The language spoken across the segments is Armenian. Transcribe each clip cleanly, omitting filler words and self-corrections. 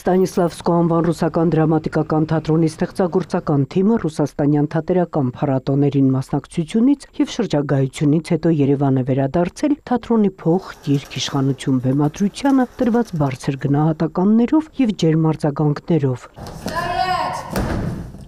Ստանիսլավսկու անվան ռուսական դրամատիկական թատրոնի ստեղծագործական թիմը ռուսաստանյան թատերական փառատոներին մասնակցությունից և շրջագայությունից հետո Երևան է վերադարձել թատրոնի փող, գիրք, իշխանություն բեմադրությանը տրված բարձր գնահատականներով և ջերմ արձագանքներով։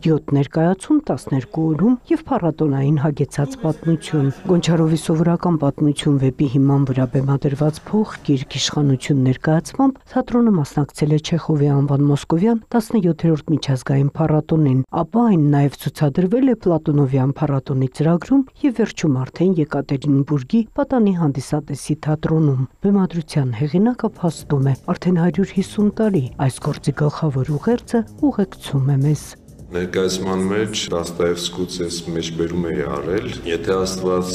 7 ներկայացում 12 օրում և փառատոնային հագեցած պատմություն։ Գոնչարովի սովորական պատմություն վեպի հիման վրա բեմադրված փող, գիրք, իշխանություն ներկայացմամբ թատրոնը մասնակցել է Չեխովի անվան մոսկովյան 17-րդ միջազգային փառատոնին, ապա այն նաև ցուցադրվել է Պլատոնովյան փառատոնի ծրագրում և վերջում արդեն Եկատերինբուրգի պատանի հանդիսատեսի թատրոնում։ Բեմադրության հեղինակը փաստում է, արդեն 150 տարի այս գործի գլխավոր ուղերձը ուղեկցում է մեզ։ Ներկայացման մեջ Դոստոևսկուց ես մեջբերում էի արել, եթե Աստված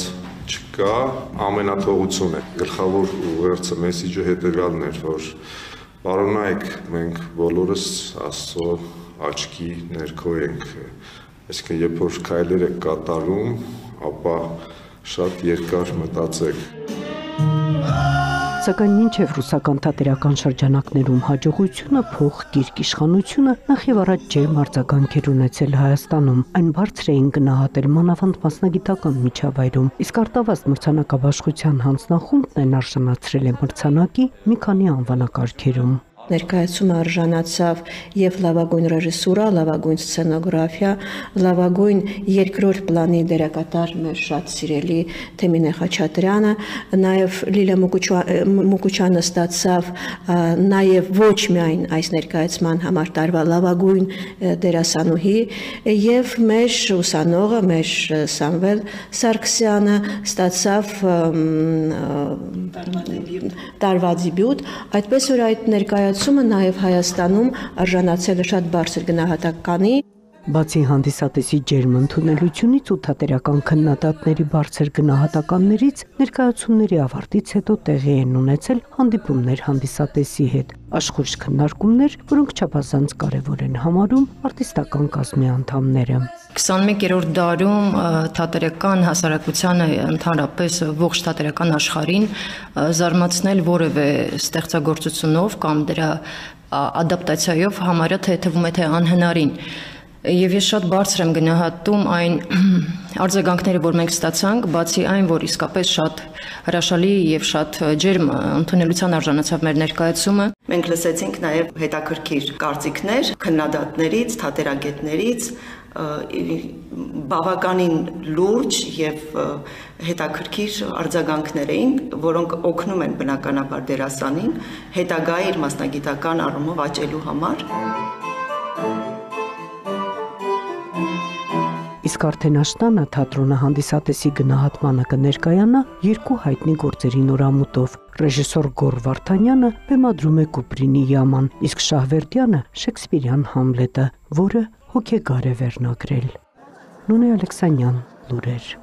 չկա, ամենաթողություն է։ Գլխավոր ուղերձը մեսիջը հետևյալն էր, որ պարոնայք, մենք բոլորս Աստծո աչքի ներքո ենք, այսինքն երբ որ քայլեր եք կատարում, ապա շատ երկար մտածեք։ Սակայն մինչև ռուսական թատերական շրջանակներում հաջողությունը, փող, գիրք, իշխանությունը նախ և առաջ ջերմ արձագանքեր ունեցել Հայաստանում, այն բարձր էին գնահատել մանավանդ մասնագիտական միջավայրում, իսկ արտավազդ մրցանակաբաշխության հանձնախումբն այն արժանացրել է մրցանակի մի քանի անվանակարգերում։ Ներկայացումը արժանացավ և լավագույն ռեժիսուրա, լավագույն սցենոգրաֆիա, լավագույն երկրորդ պլանի դերակատար մեր շատ սիրելի Թեմինե Խաչատրյանը, նաև Լիլիա Մուկուչյանը ստացավ նաև ոչ միայն այս ներկայացման համար տարվա լավագույն դերասանուհի, և մեր ուսանողը, մեր Սամվել Սարգսյանը ստացավ տարվա դեբյուտ, այդպես որ այդ ներկայացումը նաև Հայաստանում արժանացել է շատ բարձր գնահատականի։ Բացի հանդիսատեսի ջերմ ընդունելությունից ու թատերական քննադատների բարձր գնահատականներից, ներկայացումների ավարտից հետո տեղի են ունեցել հանդիպումներ հանդիսատեսի հետ, աշխույժ քննարկումներ, որոնք չափազանց կարևոր են համարում արտիստական կազմի անդամները։ 21-րդ դարում թատերական հասարակությանը, ընդհանրապես ողջ թատերական աշխարհին զարմացնել որևէ ստեղծագործությունով կամ դրա ադապտացիայով համարյա թեթևում է թե անհնարին։ Եվ ես շատ բարձր եմ գնահատում այն արձագանքները, որ մենք ստացանք, բացի այն, որ իսկապես շատ հրաշալի եւ շատ ջերմ ընդունելության արժանացավ մեր ներկայացումը։ Մենք լսեցինք նաեւ հետաքրքիր կարծիքներ քննադատներից, թատերագետներից, բավականին լուրջ եւ հետաքրքիր արձագանքներ էին, որոնք օգնում են բնականաբար դերասանին հետագա իր մասնագիտական առումով աճելու համար։ Իսկ արդեն աշտանը թատրոնը հանդիսատեսի գնահատմանը կներկայանա երկու հայտնի գործերի նորամուտով։ Ռեժիսոր Գոռ Վարդանյանը բեմադրում է Կուպրինի Yaman, իսկ Շահվերդյանը Շեքսպիրյան Համլետը, որը հոգեգար է վերնագրել։ Նոնե Ալեքսանյան, լուրեր։